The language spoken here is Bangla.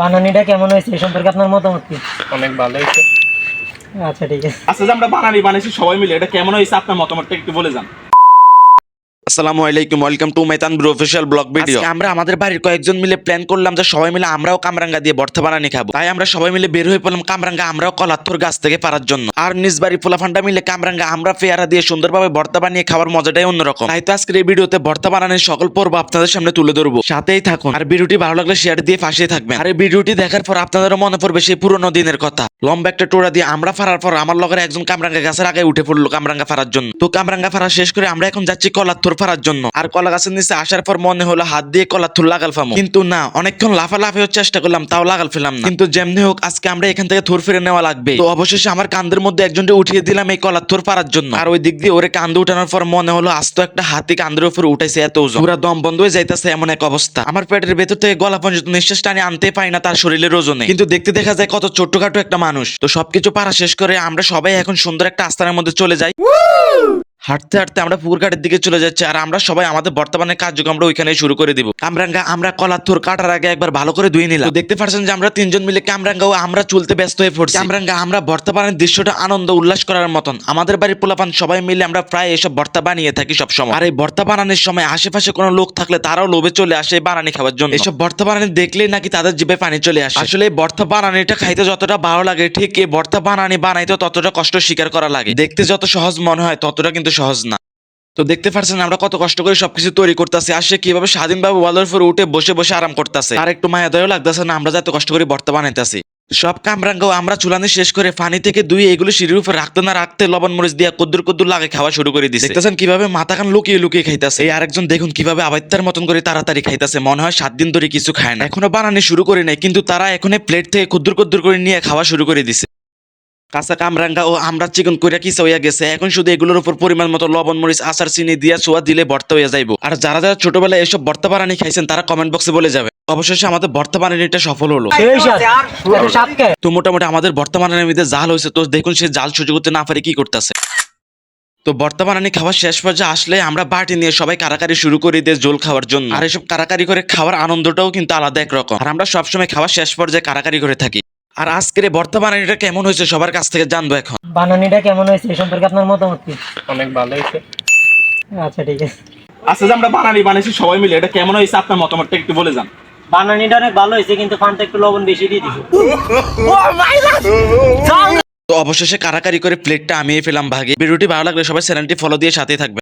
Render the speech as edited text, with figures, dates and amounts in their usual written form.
বানানিটা কেমন হয়েছে এই সম্পর্কে আপনার মতামত কি? অনেক ভালো হয়েছে। আচ্ছা ঠিক আছে। আচ্ছা, যে আমরা বানানি বানাইছি সবাই মিলে, এটা কেমন হয়েছে আপনার মতামতটা একটু বলে যান। আসসালামু আলাইকুম, welcome to my Tanvir official blog video. আমরা আমাদের বাড়ির কয়েকজন মিলে প্ল্যান করলাম যে সবাই মিলে আমরাও কামরাঙ্গা দিয়ে ভর্তা বানানি খাবো। তাই আমরা সবাই মিলে বের হয়ে পড়লাম কামরাঙ্গা আমরাও কলাত্থর গাছ থেকে পারার জন্য। আর নিজ বাড়ি পোলাফান্ডা মিলে কামরাঙ্গা আমরা পেয়ারা দিয়ে সুন্দরভাবে ভর্তা বানিয়ে খাওয়ার মজাটাই অন্যরকম। তাই তো আজকের এই ভিডিওতে ভর্তা বানানোর সকল পর্ব আপনাদের সামনে তুলে ধরবো, সাথেই থাকুন। আর ভিডিওটি ভালো লাগলে শেয়ার দিয়ে পাশে থাকবেন। আর এই ভিডিওটি দেখার পর আপনাদেরও মনে পড়বে সেই পুরোনো দিনের কথা। লম্বা একটা টোড়া দিয়ে আমরা ফারার পর আমার লগের একজন কামরাঙ্গা গাছের আগে উঠে পড়লো কামরাঙ্গা ফারার জন্য। তো কামরাঙ্গা ফারা শেষ করে আমরা এখন যাচ্ছি কলাত্থর ফারার জন্য। আর কলা গাছের নিচে আসার পর মনে হলো হাত দিয়ে কলাত্থর লাগাল ফামো, কিন্তু না, অনেকক্ষণ লাফালাফিও চেষ্টা করলাম তাও লাগাল ফেলাম না। কিন্তু যেমনি হোক আজকে আমরা এখান থেকে থুর ফিরে নেওয়া লাগবে। তো অবশেষে আমার কান্দের মধ্যে একজনকে উঠিয়ে দিলাম এই কলাত্থর পারার জন্য। আর ওই দিক দিয়ে ওরে কান্দে উঠানোর পর মনে হলো আস্ত একটা হাতি কান্দের উপর উঠাইছে, এত ওজন, পুরা দম বন্ধ হয়ে যাইতেছে এমন এক অবস্থা। আমার পেটের ভেতর থেকে গলা পর্যন্ত নিঃশ্বাস টানে আনতে পারি না তার শরীরের ওজনে। কিন্তু দেখতে দেখা যায় কত ছোট্টখাটো একটা মানুষ। তো সবকিছু পারা শেষ করে আমরা সবাই এখন সুন্দর একটা আস্তানার মধ্যে চলে যাই। হাঁটতে হাঁটতে আমরা পুকুর ঘাটের দিকে চলে যাচ্ছি। আর আমরা সবাই আমাদের বর্তমানে কার্যক্রম আমরা ওইখানে শুরু করে দিব। কামরাঙ্গা আমরা কলাত্থর কাটার আগে একবার ভালো করে ধুয়ে নিলাম। তো দেখতে পাচ্ছেন যে আমরা তিনজন মিলে কামরাঙ্গা ও আমরা চলতে ব্যস্ত হয়ে পড়ছি। কামরাঙ্গা আমরা ভর্তা বানানোর দৃশ্যটা আনন্দ উল্লাস করার মতন। আমাদের বাড়ির পোলাপান সবাই মিলে আমরা প্রায় এসব ভর্তা বানিয়ে থাকি সব সময়। আর এই ভর্তা বানানোর সময় আশেপাশে কোনো লোক থাকলে তারাও লোভে চলে আসে বানানি খাওয়ার জন্য। এসব ভর্তা বানানি দেখলেই নাকি তাদের জিভে পানি চলে আসে। আসলে এই ভর্তা বানানিটা খাইতে যতটা ভালো লাগে, ঠিক এই ভর্তা বানানি বানাইতে ততটা কষ্ট স্বীকার করা লাগে। দেখতে যত সহজ মনে হয় ততটা কিন্তু সহজ না। তো দেখতে পাচ্ছেন আমরা কত কষ্ট করে সবকিছু তৈরি করতেছি, আর সে কিভাবে স্বাধীনভাবে ওয়ালের উপর উঠে বসে বসে আরাম করতেছে। আর একটু মায়া দয়াও লাগতেছে না আমরা যত কষ্ট করে ভর্তা বানাইতেছি। সব কামরাঙ্গাও আমরা চুলানি শেষ করে পানি থেকে দুই এগুলো সিঁড়ির উপর রাখতে না রাখতে লবণ মরিচ দিয়ে কুদ্দুর কুদ্দুর লাগে খাওয়া শুরু করে দিচ্ছে। দেখতেছেন কিভাবে মাথা কান লুকিয়ে লুকিয়ে খাইতেছে। এই আরেকজন দেখুন কিভাবে আবাইত্তার মতন করে তাড়াতাড়ি খাইতেছে, মনে হয় 7 দিন ধরে কিছু খায় না। এখনো বানানি শুরু করে নাই, কিন্তু তারা এখন প্লেট থেকে কুদ্দুর কুদ্দুর করে নিয়ে খাওয়া শুরু করে দিছে। কাঁচা কামরাঙ্গা ও আমরা চিকন কইরা কিসা হইয়া গেছে। এখন শুধু এগুলোর উপর পরিমাণ মতো লবণ মরিচ আচার চিনি দিয়া ছোয়া দিলে ভর্তা হইয়া যাইবো। আর যারা যারা ছোটবেলায় এসব ভর্তা বানানি খাইছেন তারা কমেন্ট বক্সে বলে যাবে। অবশেষে আমাদের ভর্তা বানানিটা সফল হলো। তো মোটামুটি আমাদের ভর্তা বানানির মধ্যে জাল হয়েছে। তো দেখুন সে জাল সহ্য করতে না পারে কি করতেছে। তো ভর্তা বানানি খাওয়ার শেষ পর্যায়ে আসলে আমরা বাটি নিয়ে সবাই কারাকারি শুরু করে দিয়ে জল খাওয়ার জন্য। আর এসব কারাকারি করে খাওয়ার আনন্দটাও কিন্তু আলাদা একরকম। আর আমরা সবসময় খাওয়ার শেষ পর্যায়ে কারাকারি করে থাকি। আর আজকের ভর্তা বানানিটা কেমন হয়েছে সবার কাছ থেকে জানবো এখন। বানানিটা কেমন হয়েছে এই সম্পর্কে আপনার মতামত কি? অনেক ভালো হয়েছে। আচ্ছা ঠিক আছে। আচ্ছা, যে আমরা বানানি বানাইছি সবাই মিলে, এটা কেমন হয়েছে আপনার মতামতটা একটু বলে যান। বানানিটা অনেক ভালো হয়েছে, কিন্তু পানটা একটু লবণ বেশি দিয়ে দিছে। তো অবশেষে কারাকারি করে প্লেটটা আমিয়ে ফেলাম ভাগে। ভিডিওটি ভালো লাগলে সবাই চ্যানেলটি ফলো দিয়ে সাথে থাকবে।